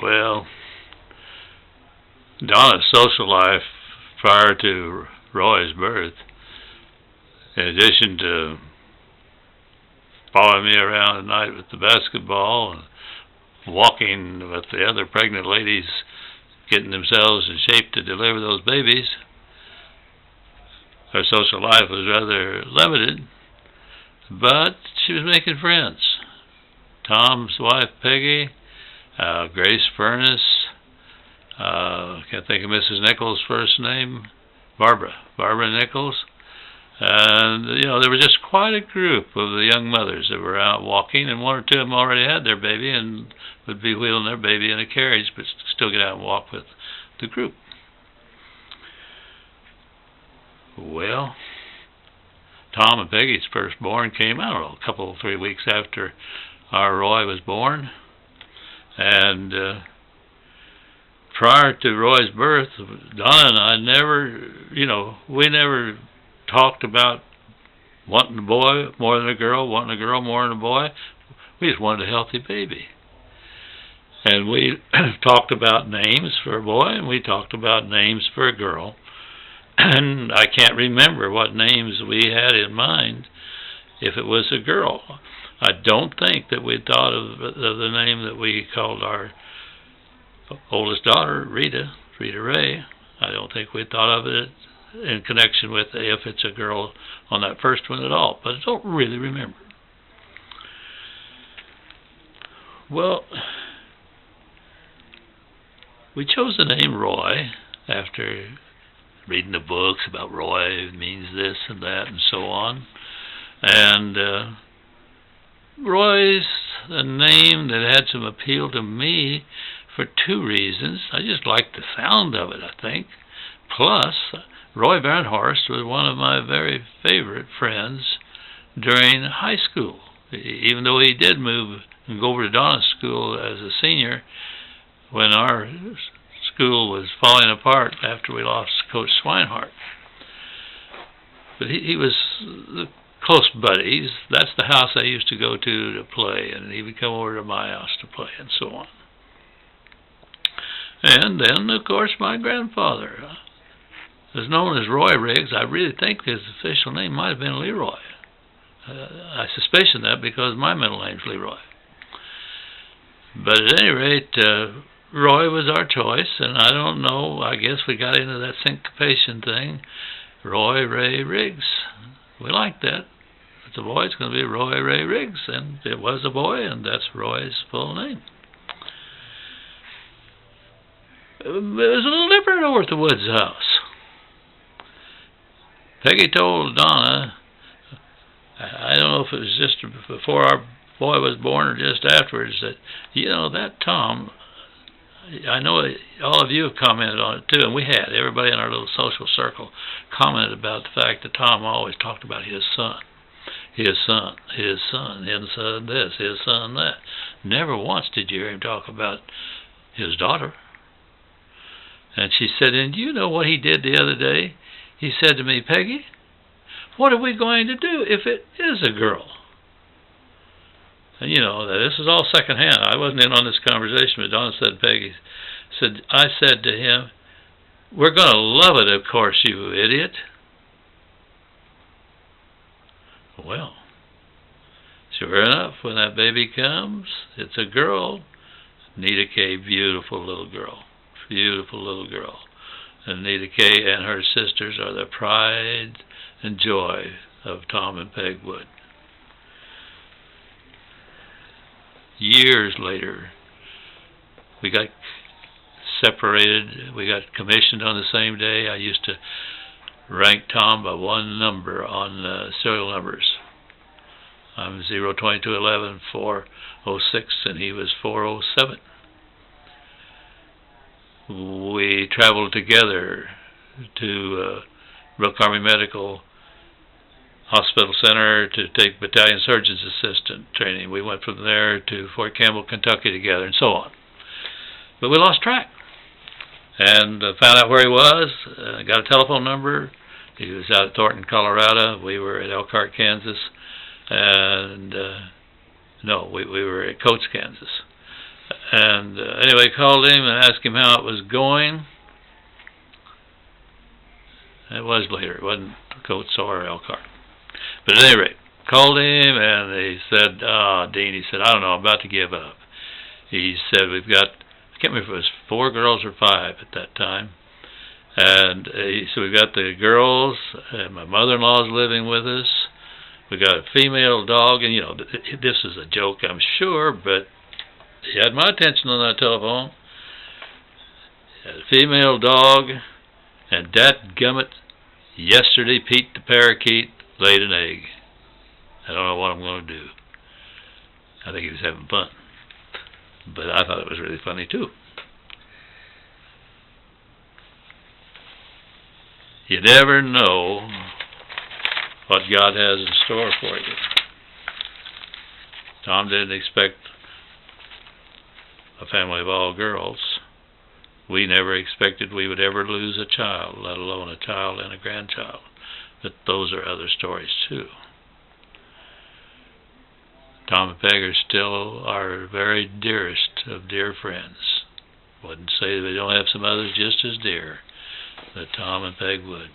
Well, Donna's social life prior to Roy's birth, in addition to following me around at night with the basketball and walking with the other pregnant ladies getting themselves in shape to deliver those babies, her social life was rather limited, but she was making friends. Tom's wife, Peggy, Grace Furness, can't think of Mrs. Nichols' first name, Barbara Nichols. And, there was just quite a group of the young mothers that were out walking, and one or two of them already had their baby and would be wheeling their baby in a carriage, but still get out and walk with the group. Well, Tom and Peggy's firstborn came, I don't know, a couple, 3 weeks after our Roy was born. And prior to Roy's birth, Donna and I we never talked about wanting a boy more than a girl, wanting a girl more than a boy. We just wanted a healthy baby. And we talked about names for a boy, and we talked about names for a girl. And I can't remember what names we had in mind if it was a girl. I don't think that we thought of the name that we called our oldest daughter, Rita Ray. I don't think we thought of it in connection with if it's a girl on that first one at all, but I don't really remember. Well, we chose the name Roy after reading the books about Roy means this and that and so on. And Roy's a name that had some appeal to me for two reasons. I just liked the sound of it, I think. Plus, Roy Van Horst was one of my very favorite friends during high school. Even though he did move and go over to Donna's school as a senior, when our school was falling apart after we lost Coach Swinehart. But he was the close buddies. That's the house I used to go to play, and he would come over to my house to play, and so on. And then, of course, my grandfather was known as Roy Riggs. I really think his official name might have been Leroy. I suspicion that because my middle name's Leroy. But at any rate, Roy was our choice, and I don't know, I guess we got into that syncopation thing. Roy Ray Riggs. We liked that. If it's a boy, it's going to be Roy Ray Riggs, and it was a boy, and that's Roy's full name. It was a little different over at the Woods house. Peggy told Donna, I don't know if it was just before our boy was born or just afterwards, that, that Tom, I know all of you have commented on it too, and we had. Everybody in our little social circle commented about the fact that Tom always talked about his son. His son, his son, his son this, his son that. Never once did you hear him talk about his daughter. And she said, and do you know what he did the other day? He said to me, Peggy, what are we going to do if it is a girl? And this is all secondhand. I wasn't in on this conversation, but Donna said, Peggy said, I said to him, we're going to love it, of course, you idiot. Well, sure enough, when that baby comes, it's a girl. Nita Kay, beautiful little girl. Beautiful little girl. And Nita Kay and her sisters are the pride and joy of Tom and Peg Wood. Years later, we got separated. We got commissioned on the same day. I used to rank Tom by one number on serial numbers. I'm 02211 406, and he was 407. We traveled together to Brooke Army Medical Hospital Center to take battalion surgeon's assistant training. We went from there to Fort Campbell, Kentucky together, and so on. But we lost track and found out where he was. Got a telephone number. He was out at Thornton, Colorado. We were at Elkhart, Kansas. And we were at Coates, Kansas. And anyway, called him and asked him how it was going. It was later. It wasn't Coates or Elkhart. But at any rate, called him and he said, Dean, he said, I don't know, I'm about to give up. He said, we've got, I can't remember if it was 4 girls or 5 at that time. And he said, we've got the girls, and my mother-in-law's living with us. We got a female dog, and this is a joke, I'm sure, but he had my attention on that telephone. He had a female dog, and dadgummit, yesterday Pete the parakeet laid an egg. I don't know what I'm going to do. I think he was having fun. But I thought it was really funny, too. You never know what God has in store for you. Tom didn't expect a family of all girls. We never expected we would ever lose a child, let alone a child and a grandchild. But those are other stories, too. Tom and Peg are still our very dearest of dear friends. Wouldn't say that we don't have some others just as dear, but Tom and Peg would.